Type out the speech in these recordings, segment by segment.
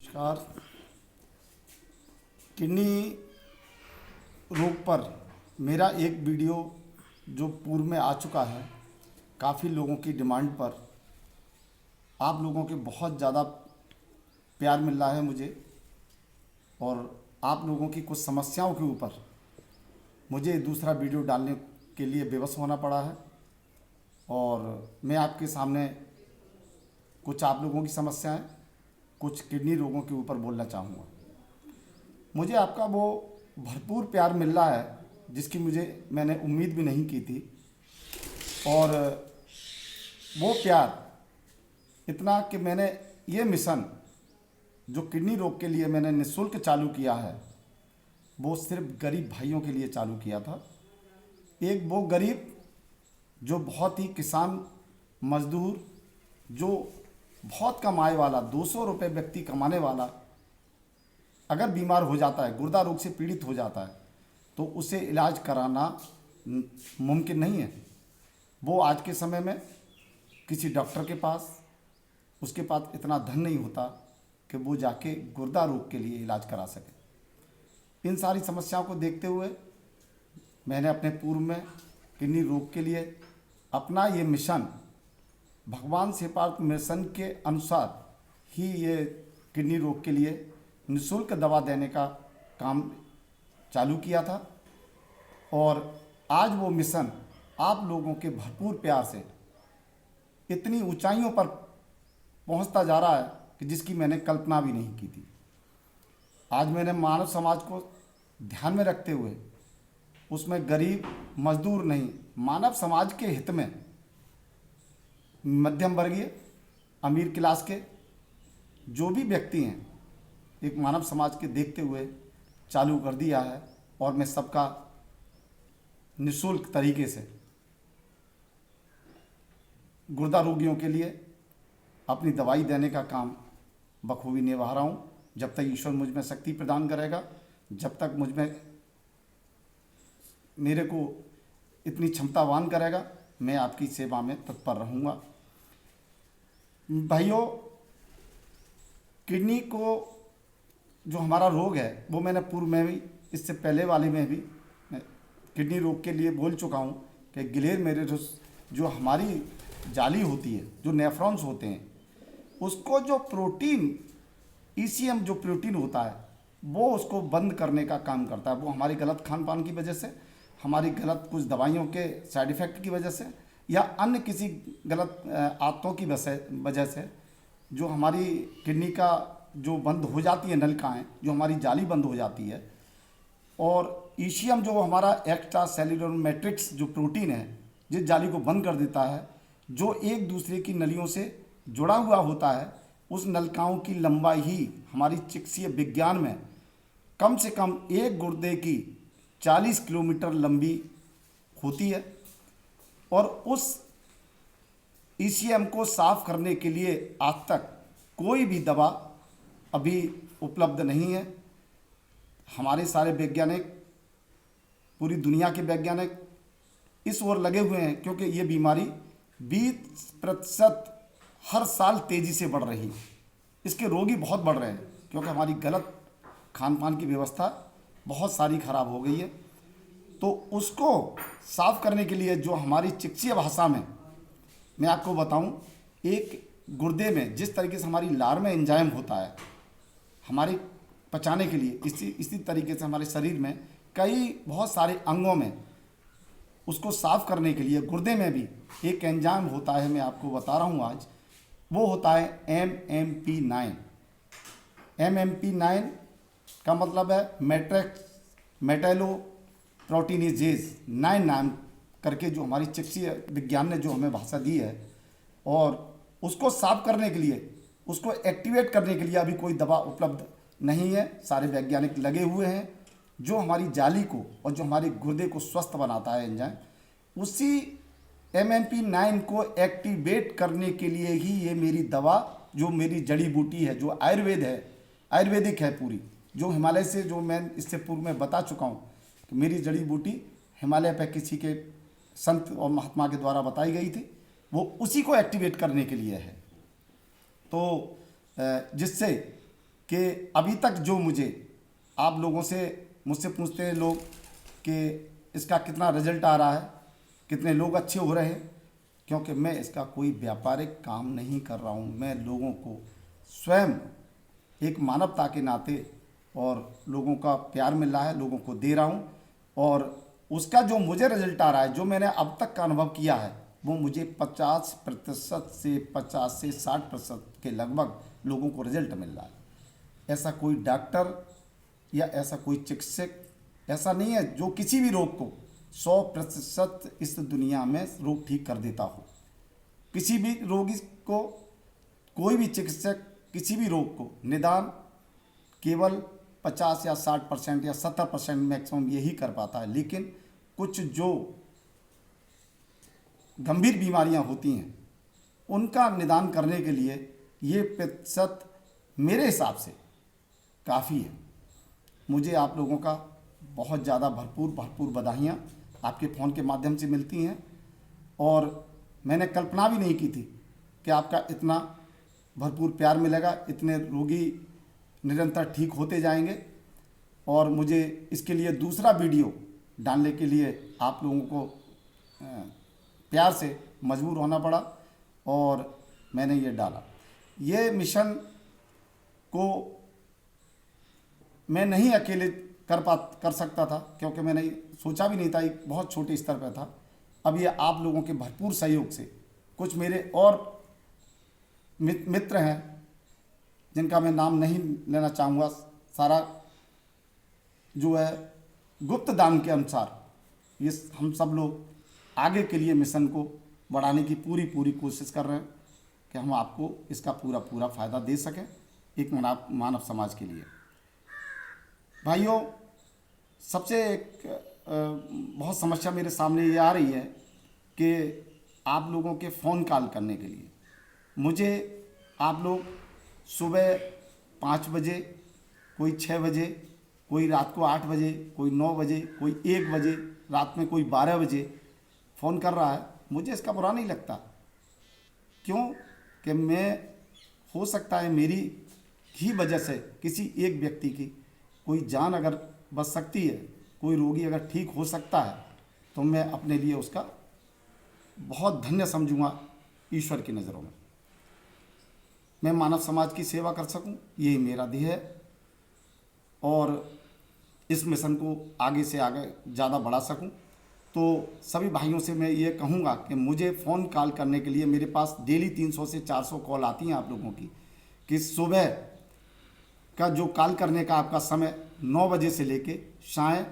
नमस्कार। किडनी रोग पर मेरा एक वीडियो जो पूर्व में आ चुका है, काफ़ी लोगों की डिमांड पर आप लोगों के बहुत ज़्यादा प्यार मिल रहा है मुझे, और आप लोगों की कुछ समस्याओं के ऊपर मुझे दूसरा वीडियो डालने के लिए विवश होना पड़ा है। और मैं आपके सामने कुछ आप लोगों की समस्याएं, कुछ किडनी रोगों के ऊपर बोलना चाहूँगा। मुझे आपका वो भरपूर प्यार मिल रहा है जिसकी मैंने उम्मीद भी नहीं की थी, और वो प्यार इतना कि मैंने ये मिशन जो किडनी रोग के लिए मैंने निःशुल्क चालू किया है, वो सिर्फ गरीब भाइयों के लिए चालू किया था। एक वो गरीब जो बहुत ही किसान मजदूर, जो बहुत कम आय वाला, 200 रुपये व्यक्ति कमाने वाला, अगर बीमार हो जाता है, गुर्दा रोग से पीड़ित हो जाता है, तो उसे इलाज कराना मुमकिन नहीं है। वो आज के समय में किसी डॉक्टर के पास, उसके पास इतना धन नहीं होता कि वो जाके गुर्दा रोग के लिए इलाज करा सके। इन सारी समस्याओं को देखते हुए मैंने अपने पूर्व में किडनी रोग के लिए अपना ये मिशन, भगवान से पार्थ मिशन के अनुसार ही ये किडनी रोग के लिए निःशुल्क दवा देने का काम चालू किया था। और आज वो मिशन आप लोगों के भरपूर प्यार से इतनी ऊंचाइयों पर पहुंचता जा रहा है कि जिसकी मैंने कल्पना भी नहीं की थी। आज मैंने मानव समाज को ध्यान में रखते हुए, उसमें गरीब मजदूर नहीं, मानव समाज के हित में मध्यम वर्गीय, अमीर क्लास के जो भी व्यक्ति हैं, एक मानव समाज के देखते हुए चालू कर दिया है। और मैं सबका निःशुल्क तरीके से गुर्दा रोगियों के लिए अपनी दवाई देने का काम बखूबी निभा रहा हूँ। जब तक ईश्वर मुझ में शक्ति प्रदान करेगा, जब तक मुझ में मेरे को इतनी क्षमतावान करेगा, मैं आपकी सेवा में तत्पर रहूँगा। भाइयों, किडनी को जो हमारा रोग है, वो मैंने पूर्व में भी, इससे पहले वाले में भी किडनी रोग के लिए बोल चुका हूँ कि गिलेर मेरे जो हमारी जाली होती है, जो नेफ्रॉन्स होते हैं, उसको जो प्रोटीन ईसीएम जो प्रोटीन होता है, वो उसको बंद करने का काम करता है। वो हमारी गलत खान पान की वजह से, हमारी गलत कुछ दवाइयों के साइड इफ़ेक्ट की वजह से, या अन्य किसी गलत आदतों की वजह से जो हमारी किडनी का जो बंद हो जाती है नलिकाएँ, जो हमारी जाली बंद हो जाती है, और ईसीएम जो हमारा एक्स्ट्रा सेल्यूलर मैट्रिक्स जो प्रोटीन है, जिस जाली को बंद कर देता है, जो एक दूसरे की नलियों से जुड़ा हुआ होता है, उस नलिकाओं की लंबाई ही हमारी चिकित्सीय विज्ञान में कम से कम एक गुर्दे की 40 किलोमीटर लंबी होती है। और उस ईसीएम को साफ करने के लिए आज तक कोई भी दवा अभी उपलब्ध नहीं है। हमारे सारे वैज्ञानिक, पूरी दुनिया के वैज्ञानिक इस ओर लगे हुए हैं, क्योंकि ये बीमारी 20% हर साल तेज़ी से बढ़ रही है। इसके रोगी बहुत बढ़ रहे हैं, क्योंकि हमारी गलत खान पान की व्यवस्था बहुत सारी खराब हो गई है। तो उसको साफ करने के लिए जो हमारी चिकित्सीय भाषा में मैं आपको बताऊं, एक गुर्दे में जिस तरीके से हमारी लार में एंजाइम होता है हमारे पचाने के लिए, इसी तरीके से हमारे शरीर में कई बहुत सारे अंगों में उसको साफ करने के लिए गुर्दे में भी एक एंजाइम होता है। मैं आपको बता रहा हूँ आज, वो होता है MMP9। MMP9 का मतलब है मेटेलो प्रोटीनेजेज 9 नाम करके, जो हमारी चिकित्सीय विज्ञान ने जो हमें भाषा दी है। और उसको साफ करने के लिए, उसको एक्टिवेट करने के लिए अभी कोई दवा उपलब्ध नहीं है। सारे वैज्ञानिक लगे हुए हैं। जो हमारी जाली को और जो हमारे गुर्दे को स्वस्थ बनाता है एंजाइम, उसी MMP9 को एक्टिवेट करने के लिए ही ये मेरी दवा, जो मेरी जड़ी बूटी है, जो आयुर्वेदिक है पूरी, जो हिमालय से, जो मैं इससे पूर्व में बता चुका हूँ कि मेरी जड़ी बूटी हिमालय पे किसी के संत और महात्मा के द्वारा बताई गई थी, वो उसी को एक्टिवेट करने के लिए है। तो जिससे कि अभी तक जो आप लोगों से मुझसे पूछते हैं लोग कि इसका कितना रिजल्ट आ रहा है, कितने लोग अच्छे हो रहे हैं, क्योंकि मैं इसका कोई व्यापारिक काम नहीं कर रहा हूँ। मैं लोगों को स्वयं एक मानवता के नाते और लोगों का प्यार मिल रहा है, लोगों को दे रहा हूँ, और उसका जो मुझे रिजल्ट आ रहा है, जो मैंने अब तक का अनुभव किया है, वो मुझे 50% से 50 से 60% के लगभग लोगों को रिजल्ट मिल रहा है। ऐसा कोई डॉक्टर या ऐसा कोई चिकित्सक ऐसा नहीं है जो किसी भी रोग को 100% इस दुनिया में रोग ठीक कर देता हो। किसी भी रोगी को, कोई भी चिकित्सक किसी भी रोग को निदान केवल 50 या 60% या 70% मैक्सिमम यही कर पाता है। लेकिन कुछ जो गंभीर बीमारियां होती हैं उनका निदान करने के लिए ये प्रतिशत मेरे हिसाब से काफ़ी है। मुझे आप लोगों का बहुत ज़्यादा भरपूर बधाइयाँ आपके फ़ोन के माध्यम से मिलती हैं, और मैंने कल्पना भी नहीं की थी कि आपका इतना भरपूर प्यार मिलेगा, इतने रोगी निरंतर ठीक होते जाएंगे। और मुझे इसके लिए दूसरा वीडियो डालने के लिए आप लोगों को प्यार से मजबूर होना पड़ा और मैंने ये डाला। ये मिशन को मैं नहीं अकेले कर सकता था, क्योंकि मैंने सोचा भी नहीं था, एक बहुत छोटे स्तर पर था। अब ये आप लोगों के भरपूर सहयोग से, कुछ मेरे और मित्र हैं जिनका मैं नाम नहीं लेना चाहूँगा, सारा जो है गुप्त दान के अनुसार ये हम सब लोग आगे के लिए मिशन को बढ़ाने की पूरी कोशिश कर रहे हैं कि हम आपको इसका पूरा फ़ायदा दे सकें एक मानव समाज के लिए। भाइयों, सबसे एक बहुत समस्या मेरे सामने ये आ रही है कि आप लोगों के फ़ोन कॉल करने के लिए मुझे आप लोग सुबह 5 बजे, कोई 6 बजे, कोई रात को 8 बजे, कोई 9 बजे, कोई 1 बजे, रात में कोई 12 बजे फ़ोन कर रहा है। मुझे इसका बुरा नहीं लगता, क्यों कि मैं, हो सकता है मेरी ही वजह से किसी एक व्यक्ति की कोई जान अगर बच सकती है, कोई रोगी अगर ठीक हो सकता है, तो मैं अपने लिए उसका बहुत धन्य समझूंगा ईश्वर की नज़रों में। मैं मानव समाज की सेवा कर सकूं, यही मेरा ध्येय है, और इस मिशन को आगे से आगे ज़्यादा बढ़ा सकूं। तो सभी भाइयों से मैं ये कहूँगा कि मुझे फ़ोन कॉल करने के लिए मेरे पास डेली 300 से 400 कॉल आती हैं आप लोगों की, कि सुबह का जो कॉल करने का आपका समय 9 बजे से लेके शाम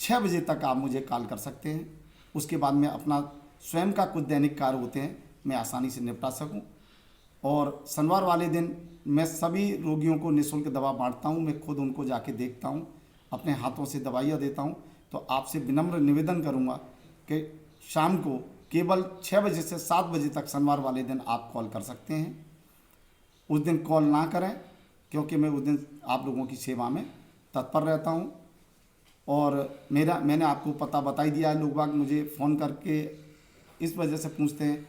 6 बजे तक आप मुझे कॉल कर सकते हैं। उसके बाद में अपना स्वयं का कुछ दैनिक कार्य होते हैं, मैं आसानी से निपटा सकूं। और शनिवार वाले दिन मैं सभी रोगियों को निःशुल्क दवा बांटता हूं, मैं खुद उनको जाके देखता हूं, अपने हाथों से दवाइयाँ देता हूं। तो आपसे विनम्र निवेदन करूंगा कि शाम को केवल 6 बजे से 7 बजे तक शनिवार वाले दिन आप कॉल कर सकते हैं। उस दिन कॉल ना करें, क्योंकि मैं उस दिन आप लोगों की सेवा में तत्पर रहता हूं। और मैंने आपको पता बता ही दिया है। लोग बाग मुझे फ़ोन करके इस वजह से पूछते हैं,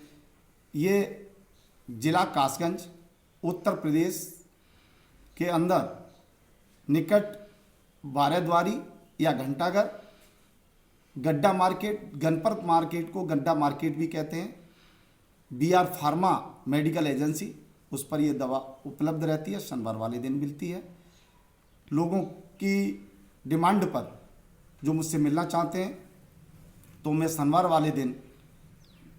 ये ज़िला कासगंज उत्तर प्रदेश के अंदर निकट बाराद्वारी या घंटाघर, गड्ढा मार्केट, गणपत मार्केट को गड्ढा मार्केट भी कहते हैं, BR फार्मा मेडिकल एजेंसी, उस पर ये दवा उपलब्ध रहती है, शनिवार वाले दिन मिलती है। लोगों की डिमांड पर जो मुझसे मिलना चाहते हैं, तो मैं शनिवार वाले दिन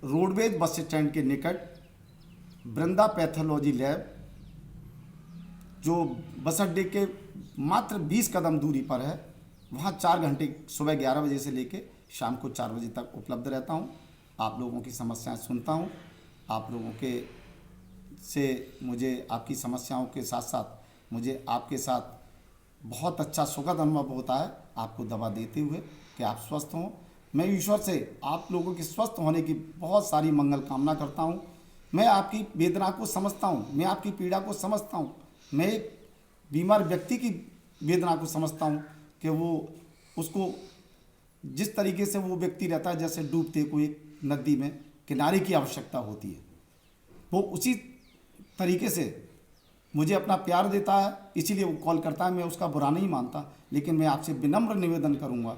रोडवेज बस स्टैंड के निकट वृंदा पैथोलॉजी लैब, जो बस अड्डे के मात्र 20 कदम दूरी पर है, वहाँ 4 घंटे सुबह 11 बजे से लेके शाम को 4 बजे तक उपलब्ध रहता हूँ। आप लोगों की समस्याएं सुनता हूँ। आप लोगों के से मुझे आपकी समस्याओं के साथ साथ मुझे आपके साथ बहुत अच्छा सुखद अनुभव होता है, आपको दवा देते हुए कि आप स्वस्थ हों। मैं ईश्वर से आप लोगों के स्वस्थ होने की बहुत सारी मंगल कामना करता हूँ। मैं आपकी वेदना को समझता हूँ, मैं आपकी पीड़ा को समझता हूँ, मैं एक बीमार व्यक्ति की वेदना को समझता हूँ कि वो, उसको जिस तरीके से वो व्यक्ति रहता है, जैसे डूबते कोई नदी में किनारे की आवश्यकता होती है, वो उसी तरीके से मुझे अपना प्यार देता है, इसीलिए वो कॉल करता है। मैं उसका बुरा नहीं मानता, लेकिन मैं आपसे विनम्र निवेदन करूंगा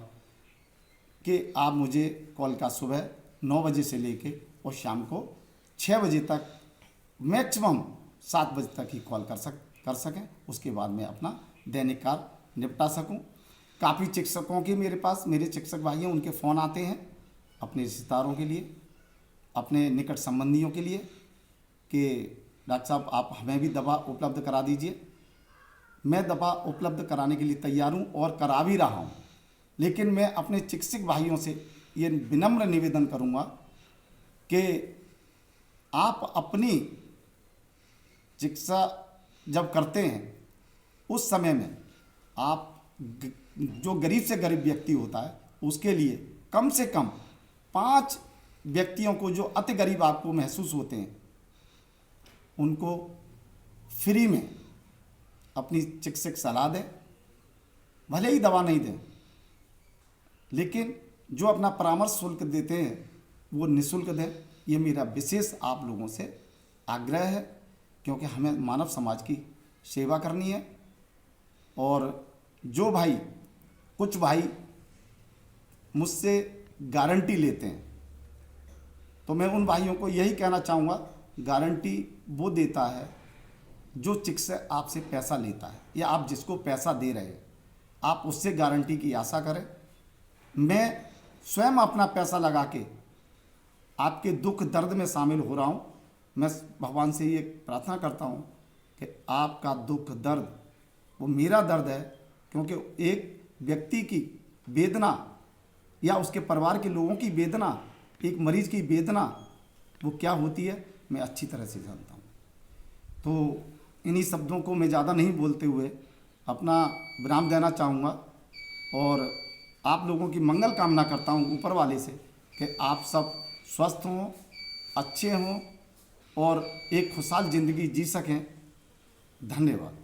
कि आप मुझे कॉल का सुबह 9 बजे से लेके और शाम को 6 बजे तक, मैक्सिमम 7 बजे तक ही कॉल कर सकें। उसके बाद मैं अपना दैनिक कार्य निपटा सकूं। काफ़ी चिकित्सकों के मेरे पास, मेरे चिकित्सक भाई हैं, उनके फ़ोन आते हैं अपने रिश्तेदारों के लिए, अपने निकट संबंधियों के लिए कि डॉक्टर साहब आप हमें भी दवा उपलब्ध करा दीजिए। मैं दवा उपलब्ध कराने के लिए तैयार हूँ और करा भी रहा हूँ, लेकिन मैं अपने चिकित्सक भाइयों से ये विनम्र निवेदन करूँगा कि आप अपनी चिकित्सा जब करते हैं उस समय में आप जो गरीब से गरीब व्यक्ति होता है उसके लिए कम से कम 5 व्यक्तियों को जो अति गरीब आपको महसूस होते हैं उनको फ्री में अपनी चिकित्सक सलाह दें। भले ही दवा नहीं दें, लेकिन जो अपना परामर्श शुल्क देते हैं वो निःशुल्क दें। ये मेरा विशेष आप लोगों से आग्रह है, क्योंकि हमें मानव समाज की सेवा करनी है। और जो भाई, कुछ भाई मुझसे गारंटी लेते हैं, तो मैं उन भाइयों को यही कहना चाहूँगा, गारंटी वो देता है जो चिकित्सक आपसे पैसा लेता है या आप जिसको पैसा दे रहे हैं, आप उससे गारंटी की आशा करें। मैं स्वयं अपना पैसा लगा के आपके दुख दर्द में शामिल हो रहा हूँ। मैं भगवान से ये प्रार्थना करता हूँ कि आपका दुख दर्द वो मेरा दर्द है, क्योंकि एक व्यक्ति की वेदना या उसके परिवार के लोगों की वेदना, एक मरीज की वेदना वो क्या होती है मैं अच्छी तरह से जानता हूँ। तो इन्हीं शब्दों को मैं ज़्यादा नहीं बोलते हुए अपना विराम देना चाहूँगा और आप लोगों की मंगल कामना करता हूँ ऊपर वाले से कि आप सब स्वस्थ हों, अच्छे हों और एक खुशहाल ज़िंदगी जी सकें। धन्यवाद।